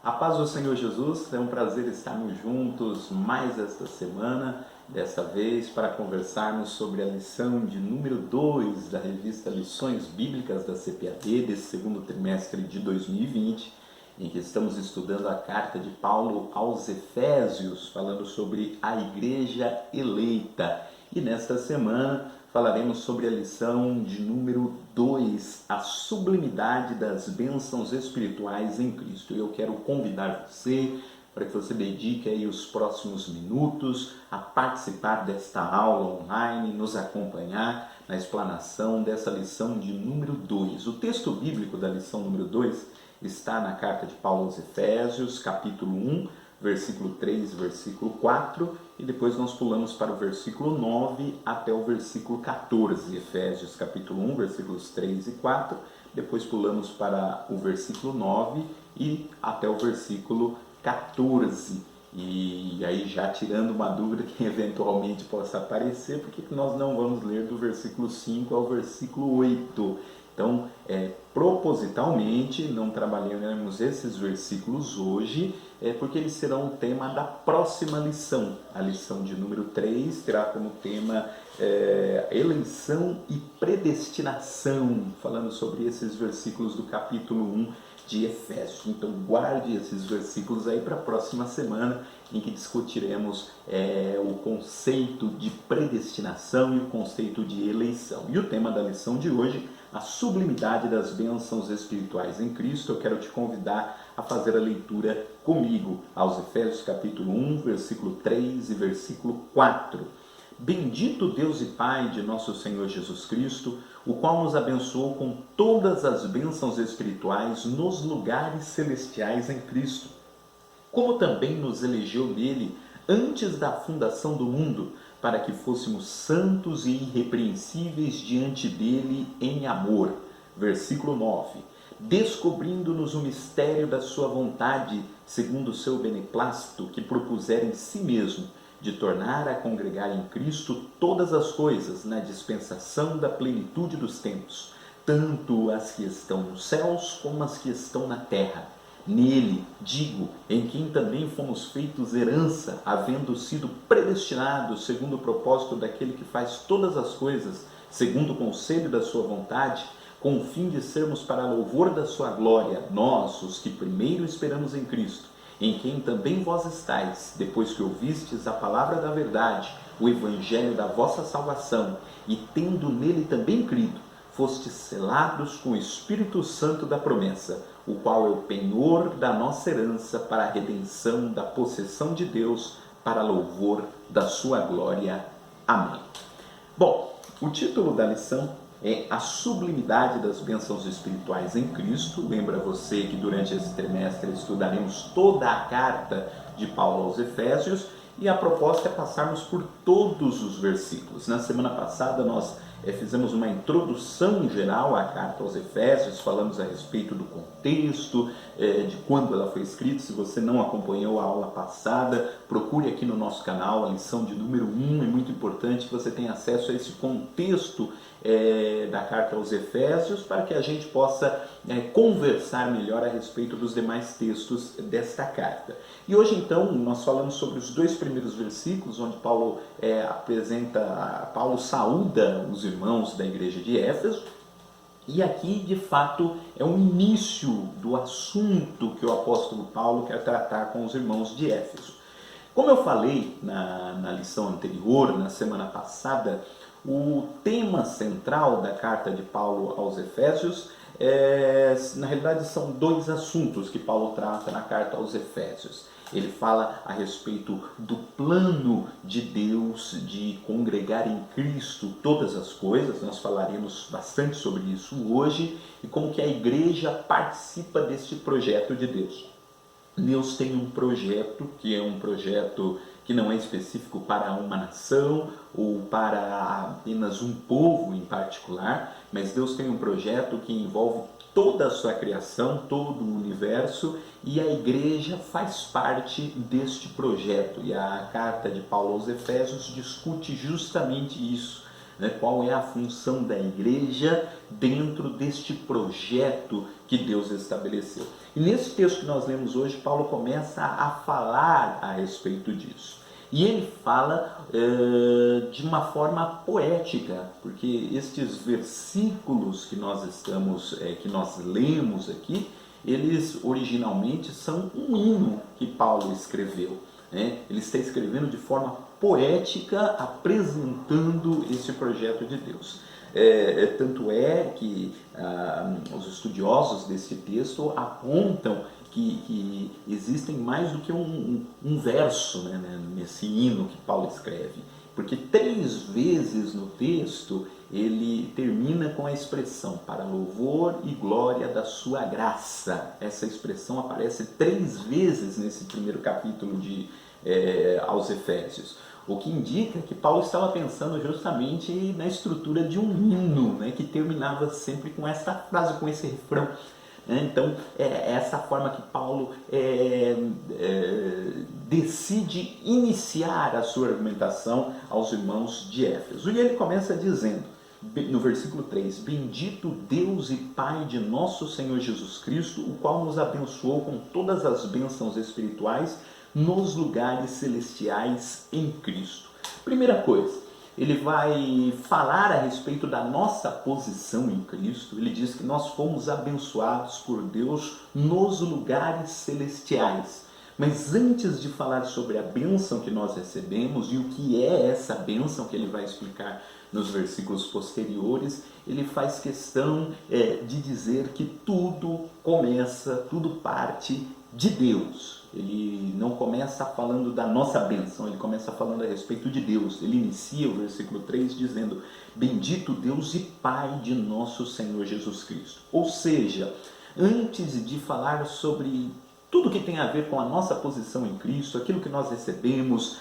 A paz do Senhor Jesus, é um prazer estarmos juntos mais esta semana, desta vez para conversarmos sobre a lição de número 2 da revista Lições Bíblicas da CPAD, desse segundo trimestre de 2020, em que estamos estudando a carta de Paulo aos Efésios, falando sobre a igreja eleita. E nesta semana falaremos sobre a lição de número 2, a sublimidade das bênçãos espirituais em Cristo. Eu quero convidar você para que você dedique aí os próximos minutos a participar desta aula online, nos acompanhar na explanação dessa lição de número 2. O texto bíblico da lição número 2 está na carta de Paulo aos Efésios, capítulo 1, versículo 3, versículo 4, e depois nós pulamos para o versículo 9 até o versículo 14, Efésios capítulo 1, versículos 3 e 4, depois pulamos para o versículo 9 e até o versículo 14. E aí já tirando uma dúvida que eventualmente possa aparecer, porque nós não vamos ler do versículo 5 ao versículo 8. Então, propositalmente, não trabalharemos esses versículos hoje, porque eles serão o tema da próxima lição. A lição de número 3 terá como tema eleição e predestinação, falando sobre esses versículos do capítulo 1 de Efésios. Então, guarde esses versículos aí para a próxima semana, em que discutiremos o conceito de predestinação e o conceito de eleição. E o tema da lição de hoje, a sublimidade das bênçãos espirituais em Cristo. Eu quero te convidar a fazer a leitura comigo aos Efésios capítulo 1, versículo 3 e versículo 4. Bendito Deus e Pai de nosso Senhor Jesus Cristo, o qual nos abençoou com todas as bênçãos espirituais nos lugares celestiais em Cristo, como também nos elegeu nele antes da fundação do mundo, para que fôssemos santos e irrepreensíveis diante dele em amor. Versículo 9. Descobrindo-nos o mistério da sua vontade, segundo o seu beneplácito, que propusera em si mesmo, de tornar a congregar em Cristo todas as coisas na dispensação da plenitude dos tempos, tanto as que estão nos céus como as que estão na terra. Nele, digo, em quem também fomos feitos herança, havendo sido predestinados segundo o propósito daquele que faz todas as coisas, segundo o conselho da sua vontade, com o fim de sermos para louvor da sua glória, nós, os que primeiro esperamos em Cristo, em quem também vós estáis, depois que ouvistes a palavra da verdade, o evangelho da vossa salvação, e tendo nele também crido, fostes selados com o Espírito Santo da promessa, o qual é o penhor da nossa herança para a redenção da possessão de Deus, para louvor da sua glória. Amém. Bom, o título da lição é a sublimidade das bênçãos espirituais em Cristo. Lembra você que durante esse trimestre estudaremos toda a carta de Paulo aos Efésios, e a proposta é passarmos por todos os versículos. Na semana passada nós fizemos uma introdução geral à carta aos Efésios, falamos a respeito do contexto, de quando ela foi escrita. Se você não acompanhou a aula passada, procure aqui no nosso canal a lição de número 1, é muito importante que você tenha acesso a esse contexto da carta aos Efésios, para que a gente possa conversar melhor a respeito dos demais textos desta carta. E hoje então nós falamos sobre os dois primeiros versículos, onde Paulo Paulo saúda os irmãos da igreja de Éfeso, e aqui de fato é o início do assunto que o apóstolo Paulo quer tratar com os irmãos de Éfeso. Como eu falei na lição anterior, na semana passada, o tema central da carta de Paulo aos Efésios na realidade são dois assuntos que Paulo trata na carta aos Efésios. Ele fala a respeito do plano de Deus de congregar em Cristo todas as coisas. Nós falaremos bastante sobre isso hoje, e como que a igreja participa deste projeto de Deus. Deus tem um projeto que é um projeto que não é específico para uma nação ou para apenas um povo em particular, mas Deus tem um projeto que envolve toda a sua criação, todo o universo, e a igreja faz parte deste projeto. E a carta de Paulo aos Efésios discute justamente isso, né? Qual é a função da igreja dentro deste projeto que Deus estabeleceu. E nesse texto que nós lemos hoje, Paulo começa a falar a respeito disso. E ele fala de uma forma poética, porque estes versículos que que nós lemos aqui, eles originalmente são um hino que Paulo escreveu, né? Ele está escrevendo de forma poética, apresentando esse projeto de Deus. Tanto é que os estudiosos desse texto apontam que existem mais do que um verso, né, nesse hino que Paulo escreve, porque 3 vezes no texto ele termina com a expressão para louvor e glória da sua graça. Essa expressão aparece 3 vezes nesse primeiro capítulo aos Efésios, o que indica que Paulo estava pensando justamente na estrutura de um hino, né, que terminava sempre com essa frase, com esse refrão. Então, é essa forma que Paulo decide iniciar a sua argumentação aos irmãos de Éfeso. E ele começa dizendo, no versículo 3, bendito Deus e Pai de nosso Senhor Jesus Cristo, o qual nos abençoou com todas as bênçãos espirituais nos lugares celestiais em Cristo. Primeira coisa, ele vai falar a respeito da nossa posição em Cristo. Ele diz que nós fomos abençoados por Deus nos lugares celestiais. Mas antes de falar sobre a bênção que nós recebemos e o que é essa bênção que ele vai explicar nos versículos posteriores, ele faz questão de dizer que tudo começa, tudo parte de Deus. Ele não começa falando da nossa bênção, ele começa falando a respeito de Deus. Ele inicia o versículo 3 dizendo, bendito Deus e Pai de nosso Senhor Jesus Cristo. Ou seja, antes de falar sobre tudo que tem a ver com a nossa posição em Cristo, aquilo que nós recebemos,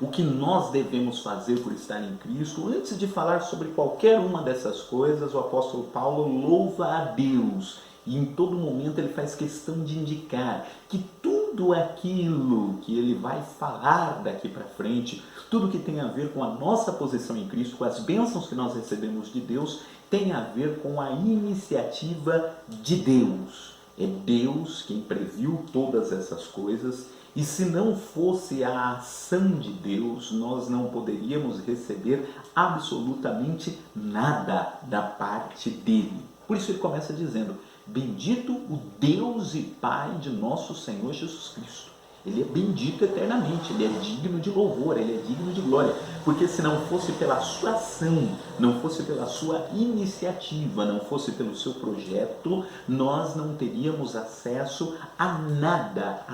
o que nós devemos fazer por estar em Cristo, antes de falar sobre qualquer uma dessas coisas, o apóstolo Paulo louva a Deus. E em todo momento ele faz questão de indicar que tudo aquilo que ele vai falar daqui para frente, tudo que tem a ver com a nossa posição em Cristo, com as bênçãos que nós recebemos de Deus, tem a ver com a iniciativa de Deus. É Deus quem previu todas essas coisas, e se não fosse a ação de Deus, nós não poderíamos receber absolutamente nada da parte dele. Por isso ele começa dizendo, bendito o Deus e Pai de nosso Senhor Jesus Cristo. Ele é bendito eternamente, ele é digno de louvor, ele é digno de glória, porque se não fosse pela sua ação, não fosse pela sua iniciativa, não fosse pelo seu projeto, nós não teríamos acesso a nada,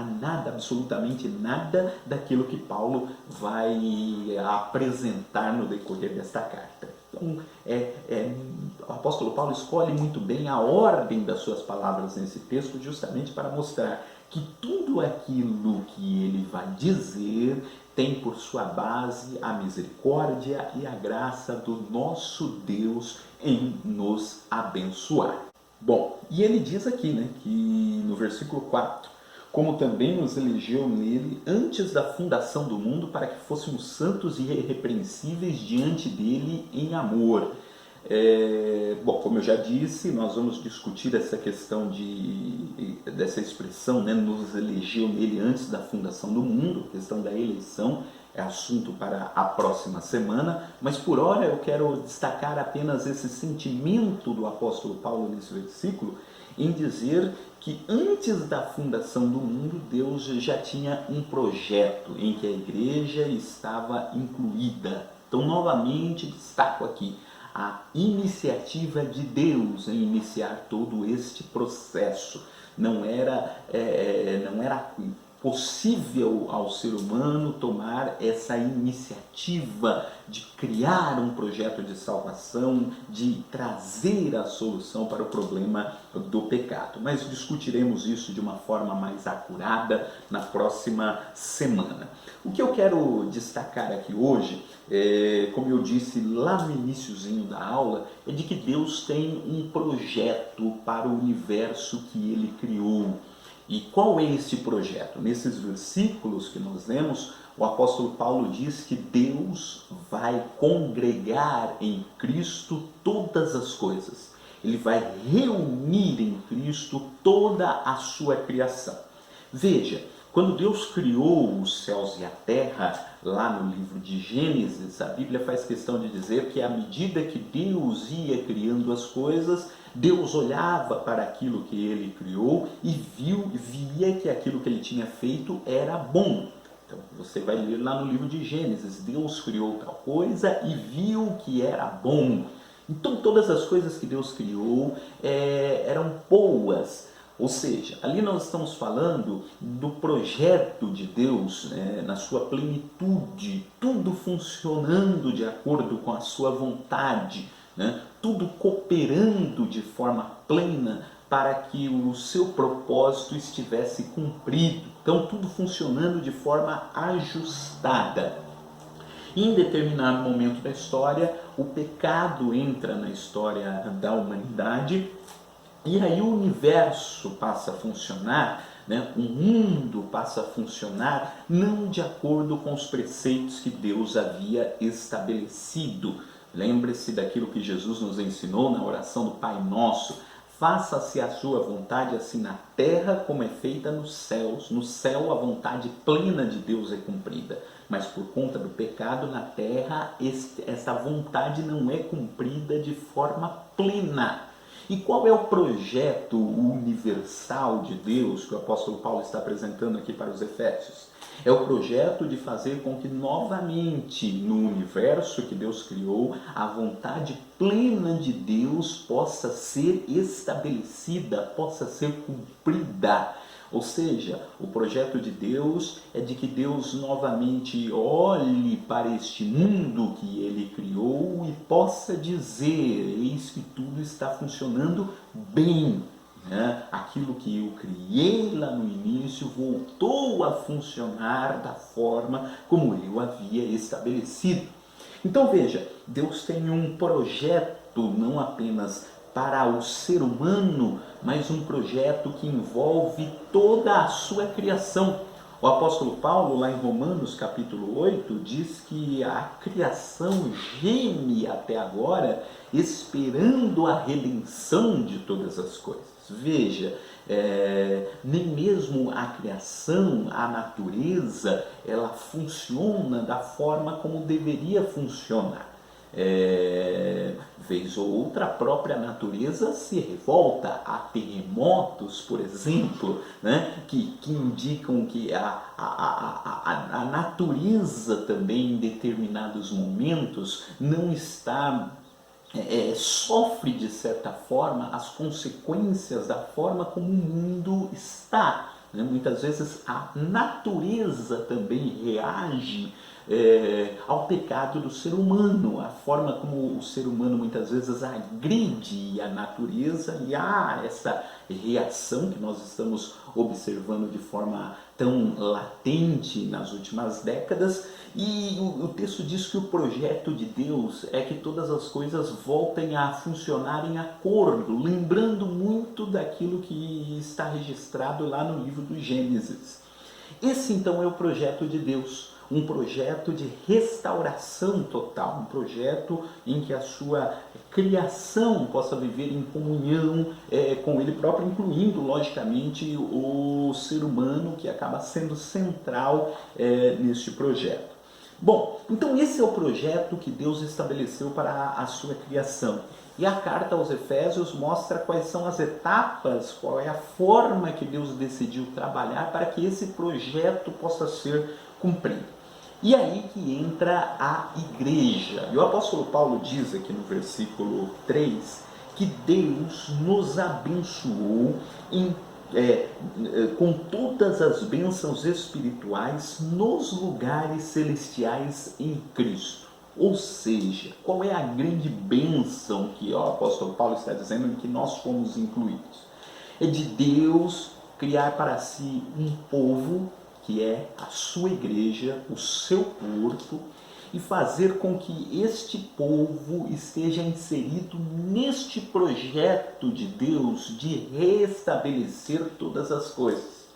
absolutamente nada daquilo que Paulo vai apresentar no decorrer desta carta. Então, o apóstolo Paulo escolhe muito bem a ordem das suas palavras nesse texto, justamente para mostrar que tudo aquilo que ele vai dizer tem por sua base a misericórdia e a graça do nosso Deus em nos abençoar. Bom, e ele diz aqui, né, que no versículo 4, como também nos elegeu nele antes da fundação do mundo para que fôssemos santos e irrepreensíveis diante dele em amor. Bom, como eu já disse, nós vamos discutir essa questão dessa expressão, né, nos elegeu nele antes da fundação do mundo. A questão da eleição é assunto para a próxima semana, mas por hora eu quero destacar apenas esse sentimento do apóstolo Paulo nesse versículo, em dizer que antes da fundação do mundo, Deus já tinha um projeto em que a igreja estava incluída. Então, novamente, destaco aqui a iniciativa de Deus em iniciar todo este processo. Não era possível ao ser humano tomar essa iniciativa de criar um projeto de salvação, de trazer a solução para o problema do pecado. Mas discutiremos isso de uma forma mais acurada na próxima semana. O que eu quero destacar aqui hoje, como eu disse lá no iniciozinho da aula, é de que Deus tem um projeto para o universo que Ele criou. E qual é esse projeto? Nesses versículos que nós lemos, o apóstolo Paulo diz que Deus vai congregar em Cristo todas as coisas. Ele vai reunir em Cristo toda a sua criação. Veja, quando Deus criou os céus e a terra, lá no livro de Gênesis, a Bíblia faz questão de dizer que à medida que Deus ia criando as coisas, Deus olhava para aquilo que ele criou e via que aquilo que ele tinha feito era bom. Então você vai ler lá no livro de Gênesis, Deus criou tal coisa e viu que era bom. Então todas as coisas que Deus criou eram boas. Ou seja, ali nós estamos falando do projeto de Deus, na sua plenitude, tudo funcionando de acordo com a sua vontade, tudo cooperando de forma plena para que o seu propósito estivesse cumprido. Então tudo funcionando de forma ajustada. Em determinado momento da história, o pecado entra na história da humanidade e aí o universo passa a funcionar, o mundo passa a funcionar não de acordo com os preceitos que Deus havia estabelecido. Lembre-se daquilo que Jesus nos ensinou na oração do Pai Nosso. Faça-se a sua vontade assim na terra como é feita nos céus. No céu a vontade plena de Deus é cumprida. Mas por conta do pecado na terra, essa vontade não é cumprida de forma plena. E qual é o projeto universal de Deus que o apóstolo Paulo está apresentando aqui para os Efésios? É o projeto de fazer com que novamente no universo que Deus criou, a vontade plena de Deus possa ser estabelecida, possa ser cumprida. Ou seja, o projeto de Deus é de que Deus novamente olhe para este mundo que Ele criou e possa dizer, eis que tudo está funcionando bem. Aquilo que eu criei lá no início voltou a funcionar da forma como eu havia estabelecido. Então veja, Deus tem um projeto não apenas para o ser humano, mas um projeto que envolve toda a sua criação. O apóstolo Paulo, lá em Romanos capítulo 8, diz que a criação geme até agora, esperando a redenção de todas as coisas. Veja, nem mesmo a criação, a natureza, ela funciona da forma como deveria funcionar. Vez ou outra, a própria natureza se revolta. Há terremotos, por exemplo, que indicam que a natureza também, em determinados momentos, não está... sofre de certa forma as consequências da forma como o mundo está. Muitas vezes a natureza também reage ao pecado do ser humano, a forma como o ser humano muitas vezes agride a natureza, e há essa reação que nós estamos observando de forma tão latente nas últimas décadas. E o texto diz que o projeto de Deus é que todas as coisas voltem a funcionar em acordo, lembrando muito daquilo que está registrado lá no livro do Gênesis. Esse então é o projeto de Deus, um projeto de restauração total, um projeto em que a sua criação possa viver em comunhão com Ele próprio, incluindo, logicamente, o ser humano, que acaba sendo central neste projeto. Bom, então esse é o projeto que Deus estabeleceu para a sua criação. E a carta aos Efésios mostra quais são as etapas, qual é a forma que Deus decidiu trabalhar para que esse projeto possa ser cumprido. E aí que entra a igreja. E o apóstolo Paulo diz aqui no versículo 3 que Deus nos abençoou com todas as bênçãos espirituais nos lugares celestiais em Cristo. Ou seja, qual é a grande bênção que o apóstolo Paulo está dizendo em que nós fomos incluídos? É de Deus criar para si um povo, que é a sua igreja, o seu corpo, e fazer com que este povo esteja inserido neste projeto de Deus de restabelecer todas as coisas.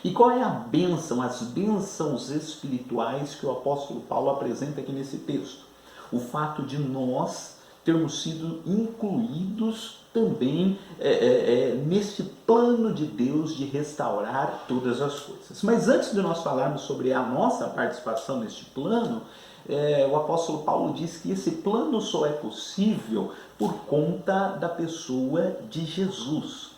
E qual é a bênção, as bênçãos espirituais que o apóstolo Paulo apresenta aqui nesse texto? O fato de nós termos sido incluídos também neste plano de Deus de restaurar todas as coisas. Mas antes de nós falarmos sobre a nossa participação neste plano, o apóstolo Paulo diz que esse plano só é possível por conta da pessoa de Jesus.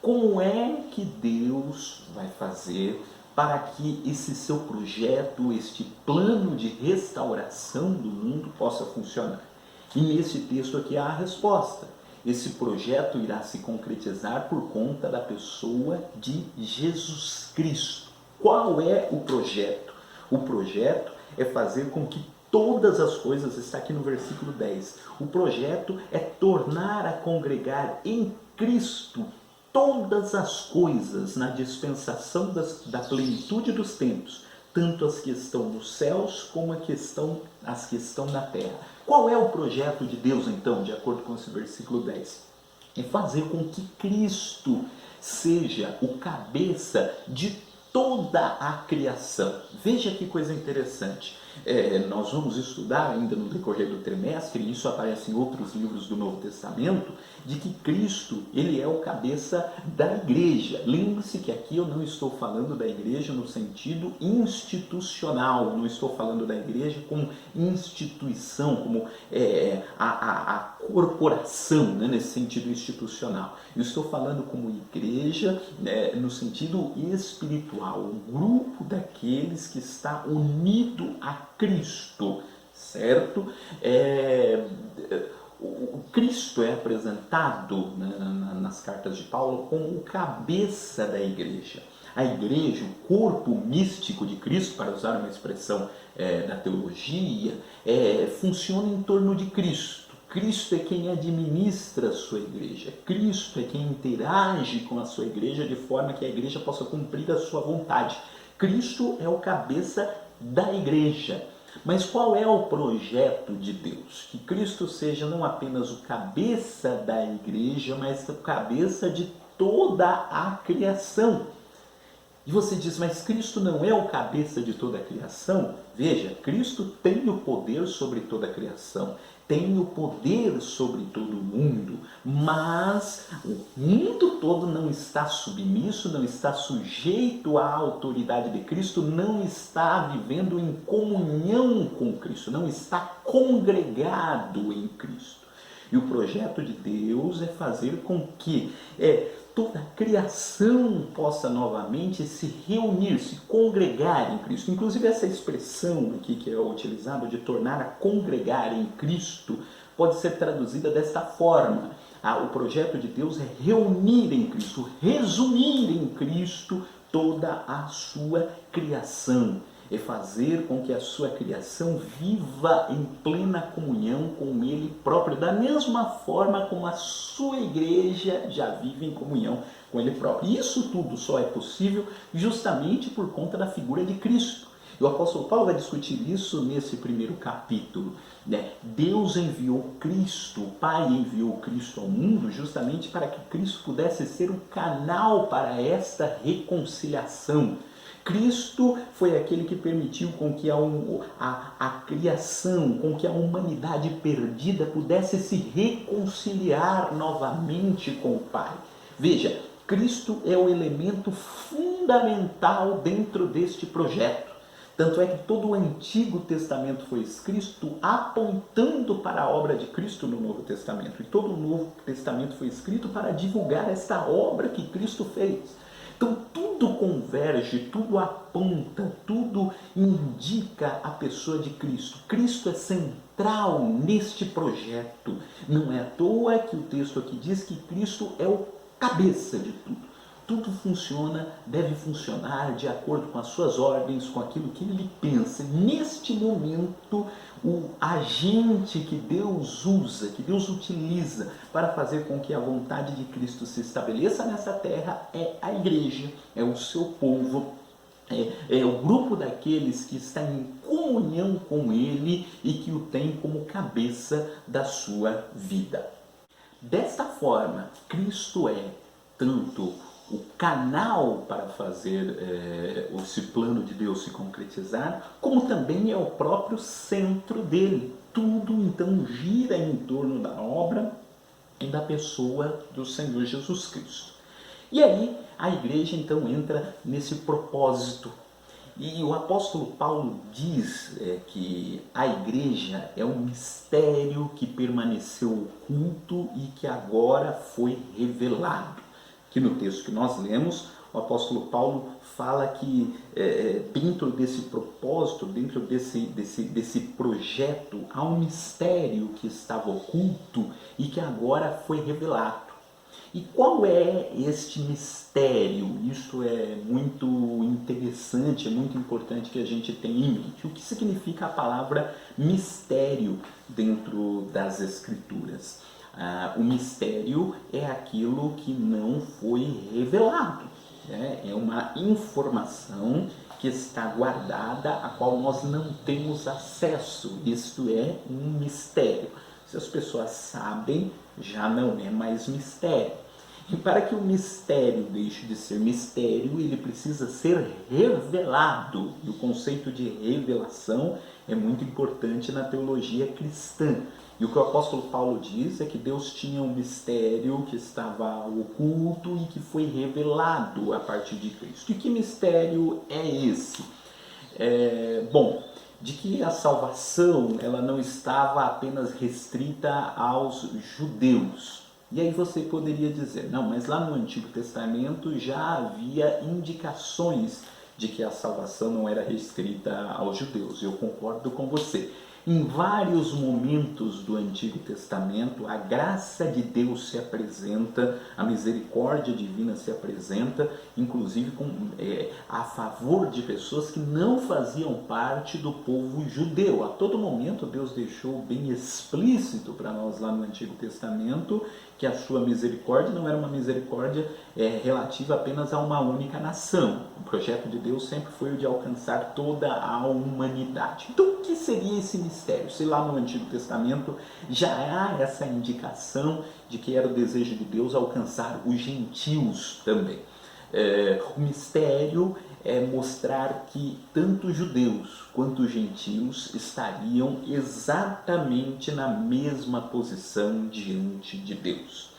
Como é que Deus vai fazer para que esse seu projeto, este plano de restauração do mundo possa funcionar? E nesse texto aqui há a resposta. Esse projeto irá se concretizar por conta da pessoa de Jesus Cristo. Qual é o projeto? O projeto é fazer com que todas as coisas, está aqui no versículo 10, o projeto é tornar a congregar em Cristo todas as coisas na dispensação da plenitude dos tempos, tanto as que estão nos céus como as que estão na terra. Qual é o projeto de Deus, então, de acordo com esse versículo 10? É fazer com que Cristo seja o cabeça de toda a criação. Veja que coisa interessante. Nós vamos estudar ainda no decorrer do trimestre, e isso aparece em outros livros do Novo Testamento, de que Cristo, ele é o cabeça da igreja. Lembre-se que aqui eu não estou falando da igreja no sentido institucional, não estou falando da igreja como instituição, como a corporação, né, nesse sentido institucional. Eu estou falando como igreja no sentido espiritual, um grupo daqueles que está unido a Cristo, certo? O Cristo é apresentado nas cartas de Paulo como o cabeça da igreja. A igreja, o corpo místico de Cristo, para usar uma expressão da teologia, funciona em torno de Cristo. Cristo é quem administra a sua igreja. Cristo é quem interage com a sua igreja de forma que a igreja possa cumprir a sua vontade. Cristo é o cabeça da igreja. Mas qual é o projeto de Deus? Que Cristo seja não apenas o cabeça da igreja, mas o cabeça de toda a criação. E você diz, mas Cristo não é o cabeça de toda a criação? Veja, Cristo tem o poder sobre toda a criação, tem o poder sobre todo o mundo, mas o mundo todo não está submisso, não está sujeito à autoridade de Cristo, não está vivendo em comunhão com Cristo, não está congregado em Cristo. E o projeto de Deus é fazer com que toda a criação possa novamente se reunir, se congregar em Cristo. Inclusive essa expressão aqui que é utilizada de tornar a congregar em Cristo pode ser traduzida desta forma. O projeto de Deus é reunir em Cristo, resumir em Cristo toda a sua criação. É fazer com que a sua criação viva em plena comunhão com Ele próprio, da mesma forma como a sua igreja já vive em comunhão com Ele próprio. E isso tudo só é possível justamente por conta da figura de Cristo. E o apóstolo Paulo vai discutir isso nesse primeiro capítulo. Deus enviou Cristo, o Pai enviou Cristo ao mundo justamente para que Cristo pudesse ser o canal para esta reconciliação. Cristo foi aquele que permitiu com que a criação, com que a humanidade perdida pudesse se reconciliar novamente com o Pai. Veja, Cristo é o elemento fundamental dentro deste projeto. Tanto é que todo o Antigo Testamento foi escrito apontando para a obra de Cristo no Novo Testamento. E todo o Novo Testamento foi escrito para divulgar esta obra que Cristo fez. Então tudo converge, tudo aponta, tudo indica a pessoa de Cristo. Cristo é central neste projeto. Não é à toa que o texto aqui diz que Cristo é o cabeça de tudo. Tudo funciona, deve funcionar de acordo com as suas ordens, com aquilo que ele pensa. Neste momento, o agente que Deus usa, que Deus utiliza para fazer com que a vontade de Cristo se estabeleça nessa terra é a igreja, é o seu povo, é o grupo daqueles que está em comunhão com Ele e que o tem como cabeça da sua vida. Desta forma, Cristo é tanto o canal para fazer esse plano de Deus se concretizar, como também é o próprio centro dele. Tudo então gira em torno da obra e da pessoa do Senhor Jesus Cristo. E aí a igreja então entra nesse propósito. E o apóstolo Paulo diz que a igreja é um mistério que permaneceu oculto e que agora foi revelado. Aqui no texto que nós lemos, o apóstolo Paulo fala que dentro desse propósito, dentro desse projeto, há um mistério que estava oculto e que agora foi revelado. E qual é este mistério? Isso é muito interessante, é muito importante que a gente tenha em mente. O que significa a palavra mistério dentro das Escrituras? O mistério é aquilo que não foi revelado. É uma informação que está guardada, a qual nós não temos acesso. Isto é um mistério. Se as pessoas sabem, já não é mais mistério. E para que o mistério deixe de ser mistério, ele precisa ser revelado. E o conceito de revelação é muito importante na teologia cristã. E o que o apóstolo Paulo diz é que Deus tinha um mistério que estava oculto e que foi revelado a partir de Cristo. E que mistério é esse? Bom, de que a salvação ela não estava apenas restrita aos judeus. E aí você poderia dizer, não, mas lá no Antigo Testamento já havia indicações de que a salvação não era restrita aos judeus. Eu concordo com você. Em vários momentos do Antigo Testamento, a graça de Deus se apresenta, a misericórdia divina se apresenta, inclusive a favor de pessoas que não faziam parte do povo judeu. A todo momento Deus deixou bem explícito para nós lá no Antigo Testamento que a sua misericórdia não era uma misericórdia relativa apenas a uma única nação. O projeto de Deus sempre foi o de alcançar toda a humanidade. Então, o que seria esse mistério? Se lá no Antigo Testamento já há essa indicação de que era o desejo de Deus alcançar os gentios também. O mistério é mostrar que tanto judeus quanto gentios estariam exatamente na mesma posição diante de Deus.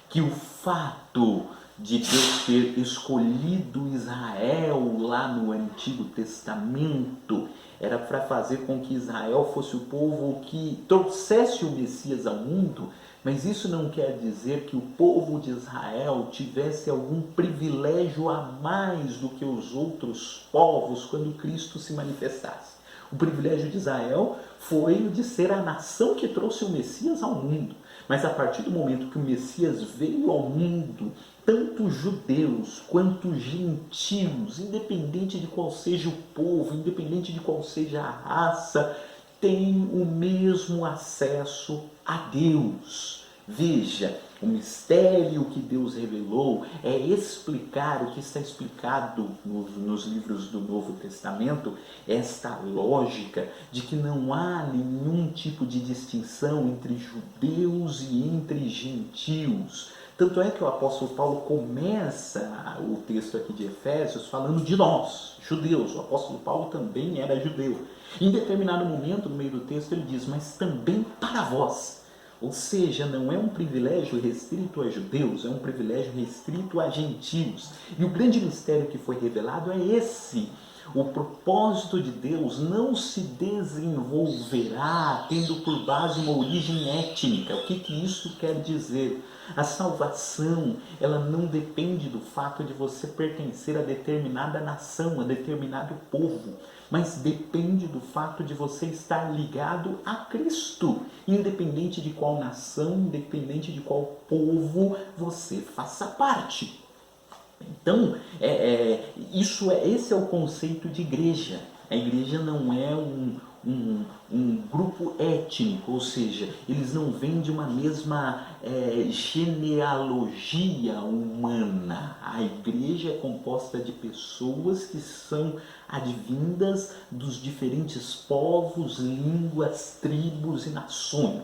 Que o fato de Deus ter escolhido Israel lá no Antigo Testamento era para fazer com que Israel fosse o povo que trouxesse o Messias ao mundo, mas isso não quer dizer que o povo de Israel tivesse algum privilégio a mais do que os outros povos quando Cristo se manifestasse. O privilégio de Israel foi o de ser a nação que trouxe o Messias ao mundo. Mas a partir do momento que o Messias veio ao mundo, tanto judeus quanto gentios, independente de qual seja o povo, independente de qual seja a raça, têm o mesmo acesso a Deus. Veja, o mistério que Deus revelou é explicar o que está explicado nos livros do Novo Testamento, esta lógica de que não há nenhum tipo de distinção entre judeus e entre gentios. Tanto é que o apóstolo Paulo começa o texto aqui de Efésios falando de nós, judeus. O apóstolo Paulo também era judeu. Em determinado momento, no meio do texto, ele diz, mas também para vós. Ou seja, não é um privilégio restrito a judeus, é um privilégio restrito a gentios. E o grande mistério que foi revelado é esse. O propósito de Deus não se desenvolverá tendo por base uma origem étnica. O que isso quer dizer? A salvação, ela não depende do fato de você pertencer a determinada nação, a determinado povo, mas depende do fato de você estar ligado a Cristo, independente de qual nação, independente de qual povo você faça parte. Então, esse é o conceito de igreja. A igreja não é um grupo étnico, ou seja, eles não vêm de uma mesma genealogia humana. A igreja é composta de pessoas que são advindas dos diferentes povos, línguas, tribos e nações.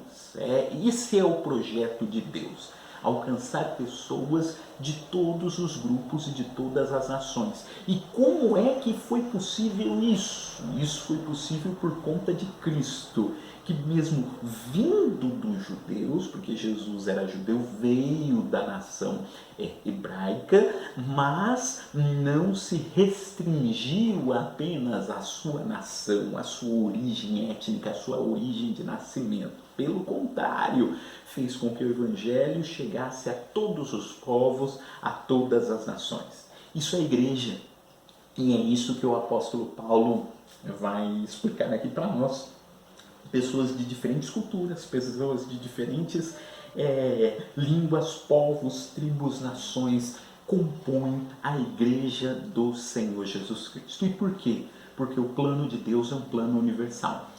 Esse é o projeto de Deus. Alcançar pessoas de todos os grupos e de todas as nações. E como é que foi possível isso? Isso foi possível por conta de Cristo, que mesmo vindo dos judeus, porque Jesus era judeu, veio da nação hebraica, mas não se restringiu apenas à sua nação, à sua origem étnica, à sua origem de nascimento. Pelo contrário, fez com que o Evangelho chegasse a todos os povos, a todas as nações. Isso é igreja. E é isso que o apóstolo Paulo vai explicar aqui para nós. Pessoas de diferentes culturas, pessoas de diferentes línguas, povos, tribos, nações, compõem a igreja do Senhor Jesus Cristo. E por quê? Porque o plano de Deus é um plano universal.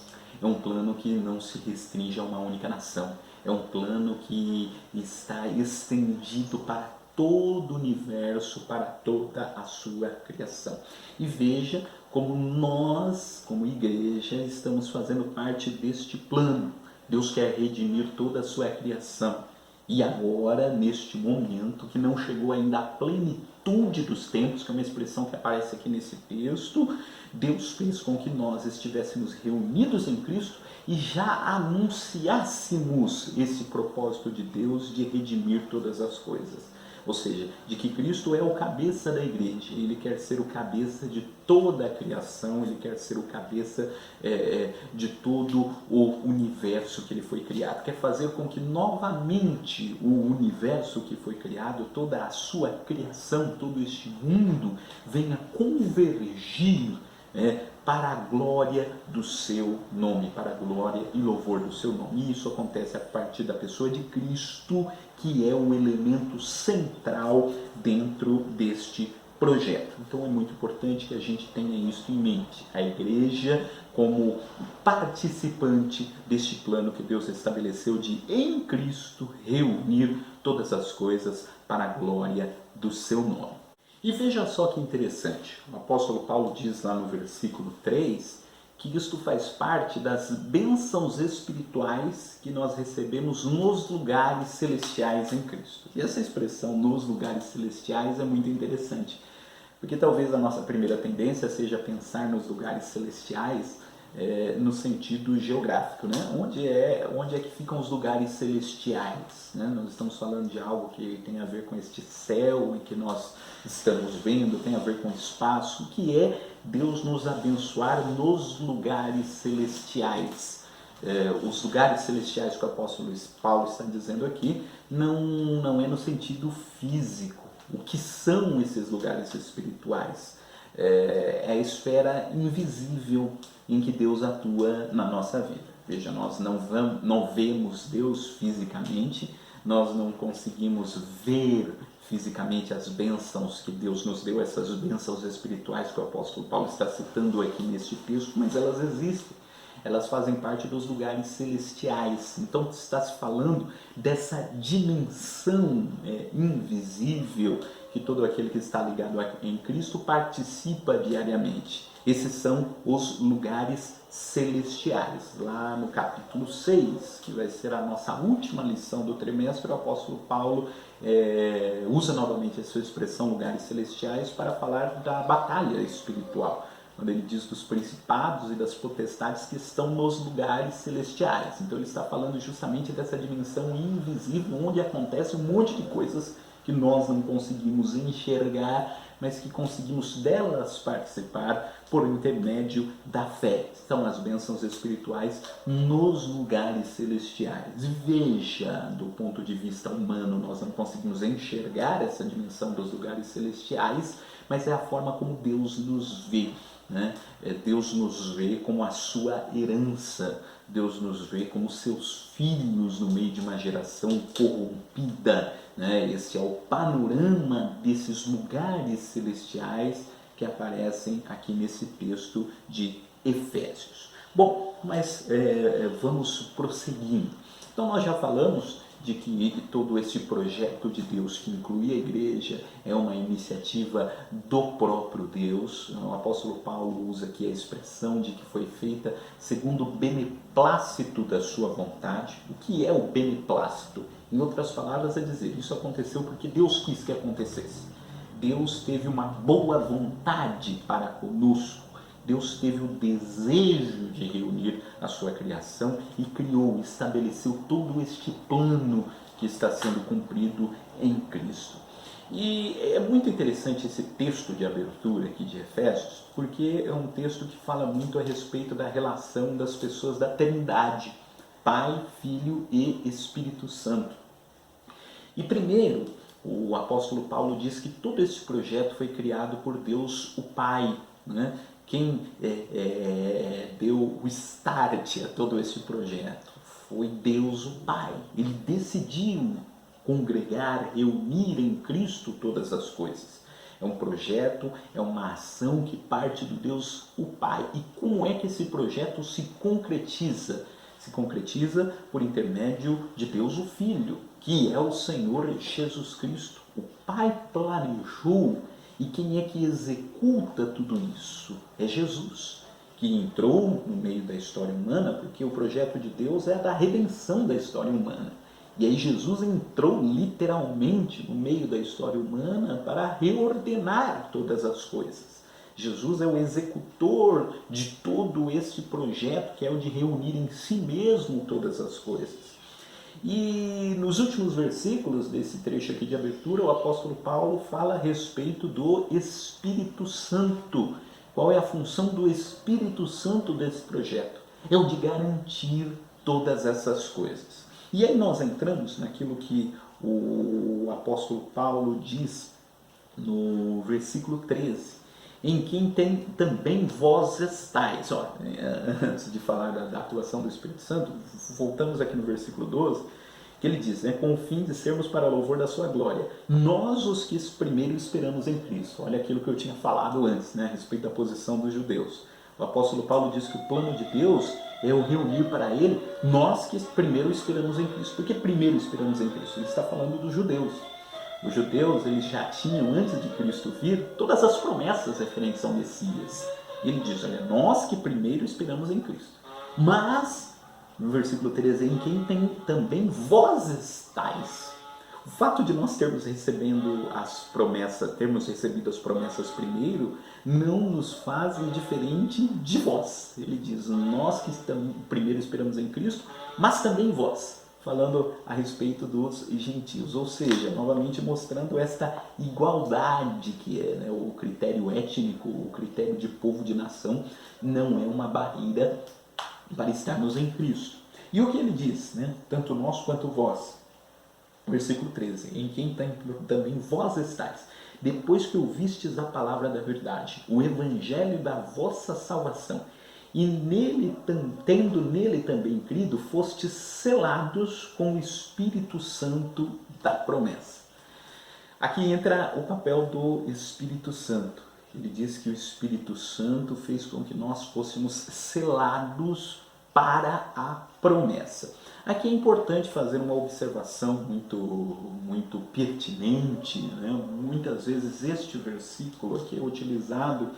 É um plano que não se restringe a uma única nação. É um plano que está estendido para todo o universo, para toda a sua criação. E veja como nós, como igreja, estamos fazendo parte deste plano. Deus quer redimir toda a sua criação. E agora, neste momento, que não chegou ainda à plenitude dos tempos, que é uma expressão que aparece aqui nesse texto, Deus fez com que nós estivéssemos reunidos em Cristo e já anunciássemos esse propósito de Deus de redimir todas as coisas. Ou seja, de que Cristo é o cabeça da igreja, Ele quer ser o cabeça de toda a criação, Ele quer ser o cabeça de todo o universo que Ele foi criado. Quer fazer com que novamente o universo que foi criado, toda a sua criação, todo este mundo venha convergir para a glória do seu nome, para a glória e louvor do seu nome. E isso acontece a partir da pessoa de Cristo, que é o elemento central dentro deste projeto. Então é muito importante que a gente tenha isso em mente. A igreja como participante deste plano que Deus estabeleceu de, em Cristo, reunir todas as coisas para a glória do seu nome. E veja só que interessante, o apóstolo Paulo diz lá no versículo 3 que isto faz parte das bênçãos espirituais que nós recebemos nos lugares celestiais em Cristo. E essa expressão, nos lugares celestiais, é muito interessante, porque talvez a nossa primeira tendência seja pensar nos lugares celestiais no sentido geográfico, né? Onde é que ficam os lugares celestiais, né? Nós estamos falando de algo que tem a ver com este céu em que nós estamos vendo, tem a ver com o espaço, que é Deus nos abençoar nos lugares celestiais. Os lugares celestiais que o apóstolo Paulo está dizendo aqui não é no sentido físico. O que são esses lugares espirituais? É a esfera invisível em que Deus atua na nossa vida. Veja, nós não vemos Deus fisicamente, nós não conseguimos ver fisicamente as bênçãos que Deus nos deu, essas bênçãos espirituais que o apóstolo Paulo está citando aqui neste texto, mas elas existem. Elas fazem parte dos lugares celestiais. Então está se falando dessa dimensão invisível que todo aquele que está ligado em Cristo participa diariamente. Esses são os lugares celestiais. Lá no capítulo 6, que vai ser a nossa última lição do trimestre, o apóstolo Paulo usa novamente essa expressão lugares celestiais para falar da batalha espiritual, quando ele diz dos principados e das potestades que estão nos lugares celestiais. Então ele está falando justamente dessa dimensão invisível, onde acontece um monte de coisas que nós não conseguimos enxergar, mas que conseguimos delas participar por intermédio da fé. São as bênçãos espirituais nos lugares celestiais. Veja, do ponto de vista humano, nós não conseguimos enxergar essa dimensão dos lugares celestiais, mas é a forma como Deus nos vê. Deus nos vê como a sua herança, Deus nos vê como seus filhos no meio de uma geração corrompida. Esse é o panorama desses lugares celestiais que aparecem aqui nesse texto de Efésios. Bom, mas vamos prosseguindo. Então nós já falamos de que todo esse projeto de Deus que inclui a igreja é uma iniciativa do próprio Deus. O apóstolo Paulo usa aqui a expressão de que foi feita segundo o beneplácito da sua vontade. O que é o beneplácito? Em outras palavras, é dizer, isso aconteceu porque Deus quis que acontecesse. Deus teve uma boa vontade para conosco. Deus teve o desejo de reunir a sua criação e criou, estabeleceu todo este plano que está sendo cumprido em Cristo. E é muito interessante esse texto de abertura aqui de Efésios, porque é um texto que fala muito a respeito da relação das pessoas da Trindade, Pai, Filho e Espírito Santo. E primeiro, o apóstolo Paulo diz que todo esse projeto foi criado por Deus o Pai, né? Quem deu o start a todo esse projeto foi Deus o Pai. Ele decidiu congregar, reunir em Cristo todas as coisas. É um projeto, é uma ação que parte do Deus o Pai. E como é que esse projeto se concretiza? Se concretiza por intermédio de Deus o Filho, que é o Senhor Jesus Cristo. O Pai planejou. E quem é que executa tudo isso? É Jesus, que entrou no meio da história humana, porque o projeto de Deus é a da redenção da história humana. E aí Jesus entrou literalmente no meio da história humana para reordenar todas as coisas. Jesus é o executor de todo esse projeto, que é o de reunir em si mesmo todas as coisas. E nos últimos versículos desse trecho aqui de abertura, o apóstolo Paulo fala a respeito do Espírito Santo. Qual é a função do Espírito Santo desse projeto? É o de garantir todas essas coisas. E aí nós entramos naquilo que o apóstolo Paulo diz no versículo 13. Em quem tem também vós estáis. Antes de falar da atuação do Espírito Santo, voltamos aqui no versículo 12, que ele diz, com o fim de sermos para louvor da sua glória, nós os que primeiro esperamos em Cristo. Olha aquilo que eu tinha falado antes, a respeito da posição dos judeus. O apóstolo Paulo diz que o plano de Deus é o reunir para ele nós que primeiro esperamos em Cristo. Por que primeiro esperamos em Cristo? Ele está falando dos judeus. Os judeus, eles já tinham, antes de Cristo vir, todas as promessas referentes ao Messias. Ele diz, olha, nós que primeiro esperamos em Cristo. Mas, no versículo 13, em quem tem também vós estáis. O fato de nós termos recebido as promessas primeiro, não nos faz indiferente de vós. Ele diz, nós que primeiro esperamos em Cristo, mas também vós. Falando a respeito dos gentios, ou seja, novamente mostrando esta igualdade que é o critério étnico, o critério de povo, de nação, não é uma barreira para estarmos em Cristo. E o que ele diz, tanto nós quanto vós, versículo 13, em quem também vós estáis, depois que ouvistes a palavra da verdade, o evangelho da vossa salvação, e nele, tendo nele também crido, fostes selados com o Espírito Santo da promessa. Aqui entra o papel do Espírito Santo. Ele diz que o Espírito Santo fez com que nós fôssemos selados para a promessa. Aqui é importante fazer uma observação muito pertinente. Muitas vezes este versículo aqui é utilizado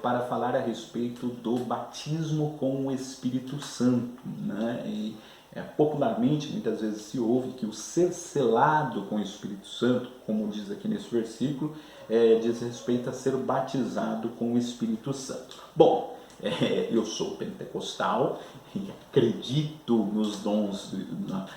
para falar a respeito do batismo com o Espírito Santo. E popularmente, muitas vezes se ouve que o ser selado com o Espírito Santo, como diz aqui nesse versículo, diz respeito a ser batizado com o Espírito Santo. Bom, eu sou pentecostal e acredito nos dons,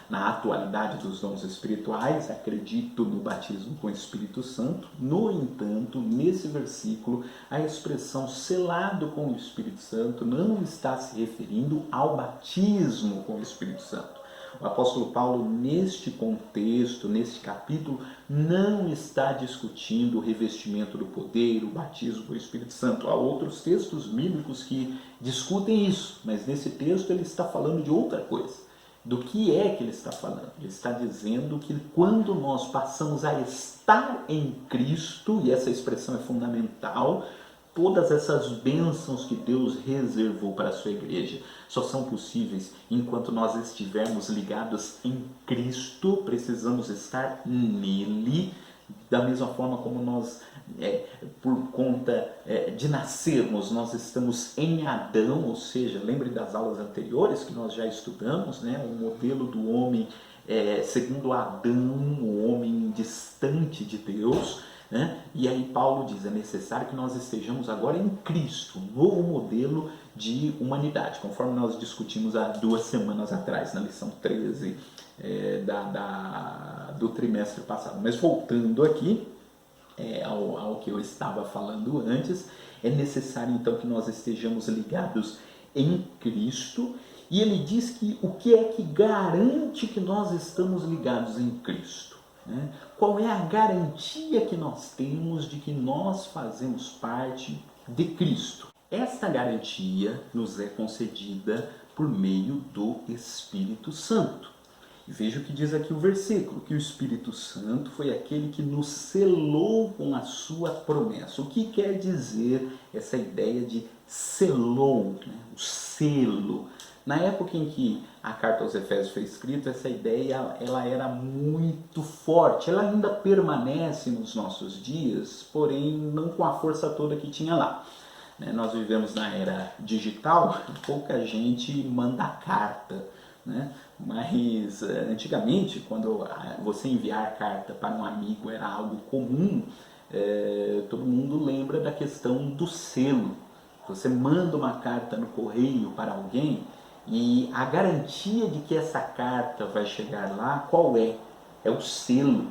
na atualidade dos dons espirituais, acredito no batismo com o Espírito Santo. No entanto, nesse versículo, a expressão selado com o Espírito Santo não está se referindo ao batismo com o Espírito Santo. O apóstolo Paulo, neste contexto, neste capítulo, não está discutindo o revestimento do poder, o batismo com o Espírito Santo. Há outros textos bíblicos que discutem isso, mas nesse texto ele está falando de outra coisa. Do que é que ele está falando? Ele está dizendo que quando nós passamos a estar em Cristo, e essa expressão é fundamental, todas essas bênçãos que Deus reservou para a sua igreja só são possíveis enquanto nós estivermos ligados em Cristo. Precisamos estar nele, da mesma forma como nós, por conta de nascermos, nós estamos em Adão, ou seja, lembre das aulas anteriores que nós já estudamos, o modelo do homem segundo Adão, o homem distante de Deus, né? E aí Paulo diz, é necessário que nós estejamos agora em Cristo, um novo modelo de humanidade, conforme nós discutimos há 2 semanas atrás, na lição 13 do trimestre passado. Mas voltando aqui ao que eu estava falando antes, é necessário então que nós estejamos ligados em Cristo, e ele diz que o que é que garante que nós estamos ligados em Cristo? Né? Qual é a garantia que nós temos de que nós fazemos parte de Cristo? Esta garantia nos é concedida por meio do Espírito Santo. E veja o que diz aqui o versículo, que o Espírito Santo foi aquele que nos selou com a sua promessa. O que quer dizer essa ideia de selou, né? O selo? Na época em que a carta aos Efésios foi escrita, essa ideia ela era muito forte. Ela ainda permanece nos nossos dias, porém não com a força toda que tinha lá. Nós vivemos na era digital, pouca gente manda carta, né? Mas antigamente, quando você enviar carta para um amigo era algo comum, todo mundo lembra da questão do selo. Você manda uma carta no correio para alguém e a garantia de que essa carta vai chegar lá, qual é? É o selo.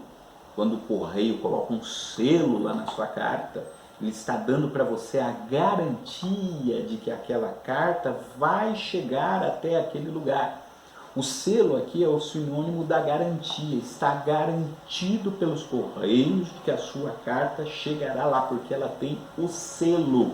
Quando o correio coloca um selo lá na sua carta, ele está dando para você a garantia de que aquela carta vai chegar até aquele lugar. O selo aqui é o sinônimo da garantia, está garantido pelos correios de que a sua carta chegará lá, porque ela tem o selo.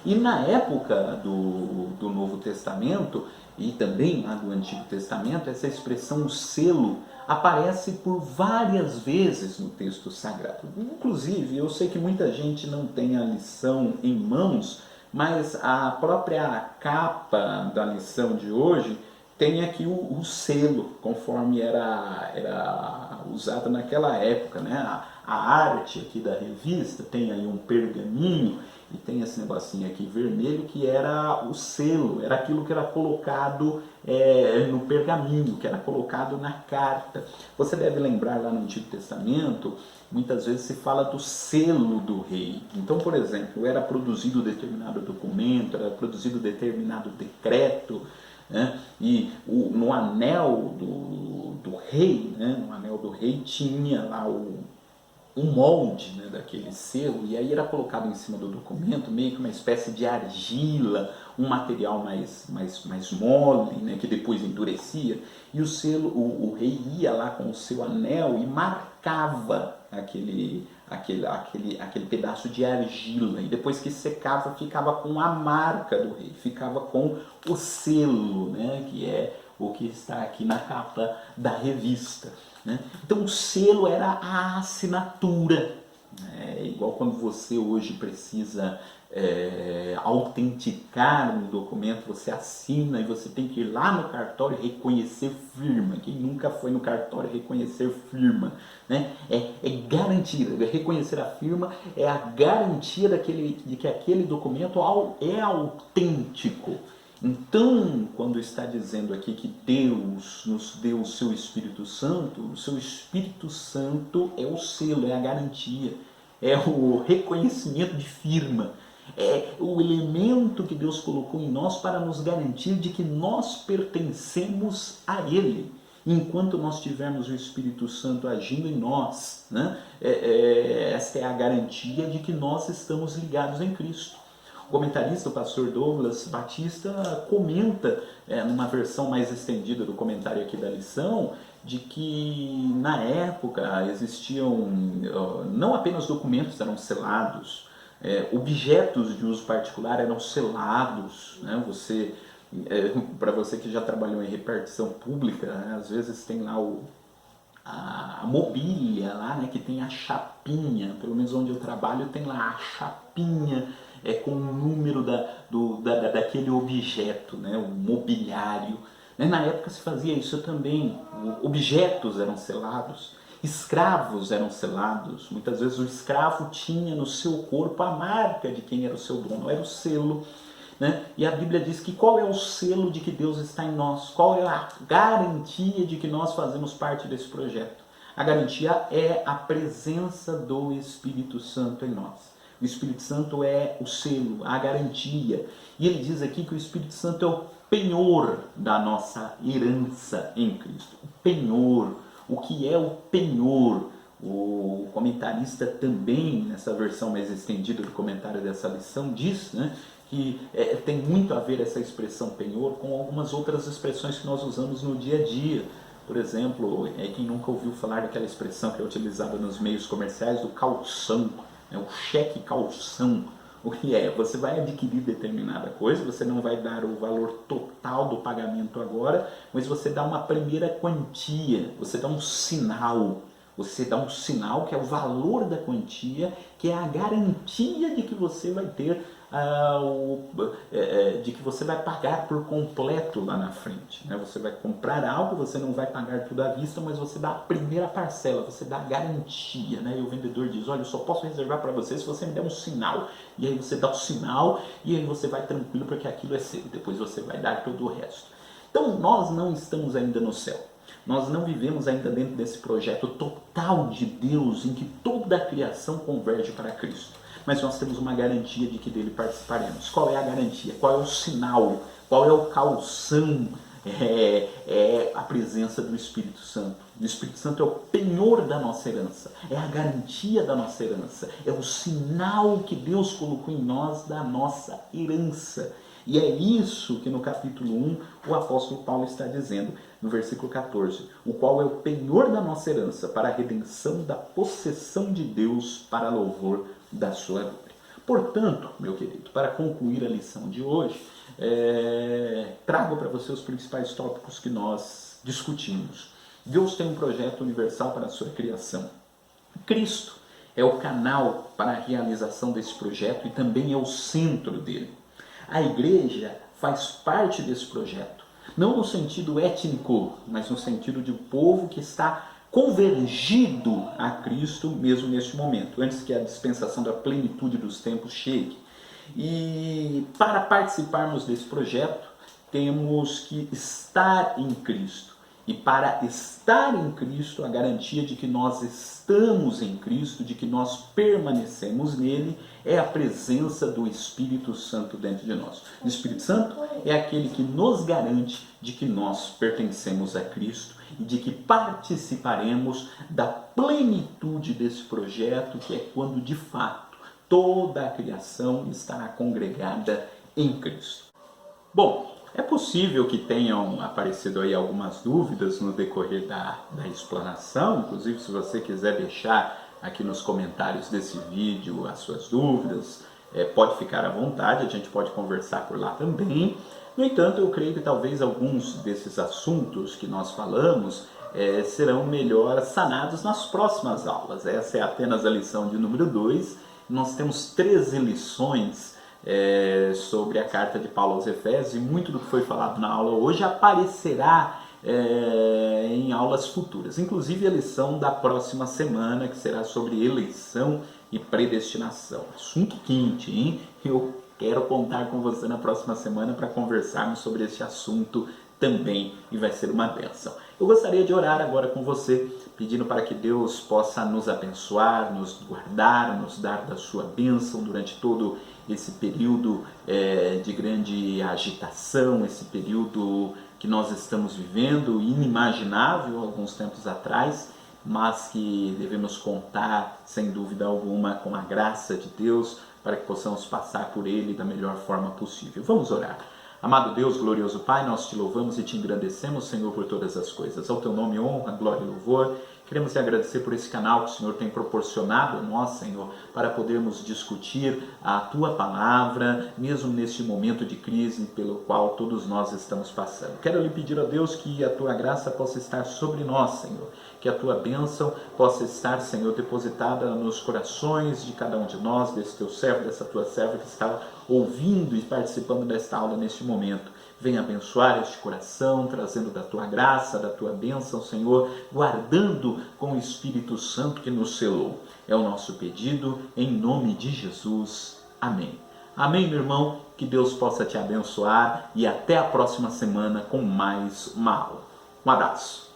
E na época do Novo Testamento, e também lá do Antigo Testamento, essa expressão selo aparece por várias vezes no texto sagrado. Inclusive, eu sei que muita gente não tem a lição em mãos, mas a própria capa da lição de hoje tem aqui o selo, conforme era usado naquela época, né? A arte aqui da revista tem aí um pergaminho e tem esse negocinho aqui vermelho que era o selo, era aquilo que era colocado no pergaminho, que era colocado na carta. Você deve lembrar lá no Antigo Testamento, muitas vezes se fala do selo do rei. Então, por exemplo, era produzido determinado documento, era produzido determinado decreto, né? E no anel do rei, né? No anel do rei tinha lá um molde, né, daquele selo, e aí era colocado em cima do documento meio que uma espécie de argila, um material mais mole, né, que depois endurecia, e o selo, o rei ia lá com o seu anel e marcava aquele pedaço de argila, e depois que secava ficava com a marca do rei, ficava com o selo, né, que é o que está aqui na capa da revista. Né? Então o selo era a assinatura, né? Igual quando você hoje precisa autenticar um documento, você assina e você tem que ir lá no cartório reconhecer firma. Quem nunca foi no cartório reconhecer firma? Né? É garantia, reconhecer a firma é a garantia de que aquele documento é autêntico. Então, quando está dizendo aqui que Deus nos deu o seu Espírito Santo é o selo, é a garantia, é o reconhecimento de firma, é o elemento que Deus colocou em nós para nos garantir de que nós pertencemos a Ele. Enquanto nós tivermos o Espírito Santo agindo em nós, né? Esta é a garantia de que nós estamos ligados em Cristo. O comentarista, o pastor Douglas Batista, comenta, numa versão mais estendida do comentário aqui da lição, de que na época existiam não apenas documentos eram selados, objetos de uso particular eram selados, né? Para você que já trabalhou em repartição pública, né? Às vezes tem lá a mobília lá, né, que tem a chapinha, pelo menos onde eu trabalho tem lá a chapinha com o número daquele objeto, né, o mobiliário. Na época se fazia isso também, objetos eram selados, escravos eram selados, muitas vezes o escravo tinha no seu corpo a marca de quem era o seu dono, era o selo. né? E a Bíblia diz que qual é o selo de que Deus está em nós? Qual é a garantia de que nós fazemos parte desse projeto? A garantia é a presença do Espírito Santo em nós. O Espírito Santo é o selo, a garantia. E ele diz aqui que o Espírito Santo é o penhor da nossa herança em Cristo. O penhor. O que é o penhor? O comentarista também, nessa versão mais estendida do comentário dessa lição, diz, né, que tem muito a ver essa expressão penhor com algumas outras expressões que nós usamos no dia a dia. Por exemplo, quem nunca ouviu falar daquela expressão que é utilizada nos meios comerciais do calção, né, o cheque calção. O que é? Você vai adquirir determinada coisa, você não vai dar o valor total do pagamento agora, mas você dá uma primeira quantia, você dá um sinal. Você dá um sinal que é o valor da quantia, que é a garantia de que você vai ter, de que você vai pagar por completo lá na frente. Né? Você vai comprar algo, você não vai pagar tudo à vista, mas você dá a primeira parcela, você dá a garantia. Né? E o vendedor diz, olha, eu só posso reservar para você se você me der um sinal. E aí você dá o sinal e aí você vai tranquilo porque aquilo é seu. Depois você vai dar todo o resto. Então nós não estamos ainda no céu. Nós não vivemos ainda dentro desse projeto total de Deus em que toda a criação converge para Cristo. Mas nós temos uma garantia de que dele participaremos. Qual é a garantia? Qual é o sinal? Qual é o calção? É a presença do Espírito Santo. O Espírito Santo é o penhor da nossa herança. É a garantia da nossa herança. É o sinal que Deus colocou em nós da nossa herança. E é isso que no capítulo 1 o apóstolo Paulo está dizendo, no versículo 14, o qual é o penhor da nossa herança para a redenção da possessão de Deus para louvor da sua glória. Portanto, meu querido, para concluir a lição de hoje, trago para você os principais tópicos que nós discutimos. Deus tem um projeto universal para a sua criação. Cristo é o canal para a realização desse projeto e também é o centro dele. A igreja faz parte desse projeto, não no sentido étnico, mas no sentido de um povo que está convergido a Cristo mesmo neste momento, antes que a dispensação da plenitude dos tempos chegue. E para participarmos desse projeto, temos que estar em Cristo. E para estar em Cristo, a garantia de que nós estamos em Cristo, de que nós permanecemos nele, é a presença do Espírito Santo dentro de nós. O Espírito Santo é aquele que nos garante de que nós pertencemos a Cristo e de que participaremos da plenitude desse projeto, que é quando de fato toda a criação estará congregada em Cristo. Bom, é possível que tenham aparecido aí algumas dúvidas no decorrer da explanação, inclusive se você quiser deixar aqui nos comentários desse vídeo as suas dúvidas, pode ficar à vontade, a gente pode conversar por lá também. No entanto, eu creio que talvez alguns desses assuntos que nós falamos serão melhor sanados nas próximas aulas. Essa é apenas a lição de número 2, nós temos 13 lições sobre a carta de Paulo aos Efésios, e muito do que foi falado na aula hoje aparecerá em aulas futuras, inclusive a lição da próxima semana, que será sobre eleição e predestinação. Assunto quente, hein? Eu quero contar com você na próxima semana para conversarmos sobre esse assunto também, e vai ser uma bênção. Eu gostaria de orar agora com você, pedindo para que Deus possa nos abençoar, nos guardar, nos dar da sua bênção durante todo esse período de grande agitação, esse período que nós estamos vivendo, inimaginável alguns tempos atrás, mas que devemos contar, sem dúvida alguma, com a graça de Deus, para que possamos passar por ele da melhor forma possível. Vamos orar. Amado Deus, glorioso Pai, nós te louvamos e te engrandecemos, Senhor, por todas as coisas. Ao teu nome, honra, glória e louvor. Queremos te agradecer por esse canal que o Senhor tem proporcionado a nós, Senhor, para podermos discutir a tua palavra, mesmo neste momento de crise pelo qual todos nós estamos passando. Quero lhe pedir a Deus que a tua graça possa estar sobre nós, Senhor, que a tua bênção possa estar, Senhor, depositada nos corações de cada um de nós, desse teu servo, dessa tua serva que está ouvindo e participando desta aula neste momento. Venha abençoar este coração, trazendo da tua graça, da tua bênção, Senhor, guardando com o Espírito Santo que nos selou. É o nosso pedido, em nome de Jesus. Amém. Amém, meu irmão? Que Deus possa te abençoar e até a próxima semana com mais uma aula. Um abraço.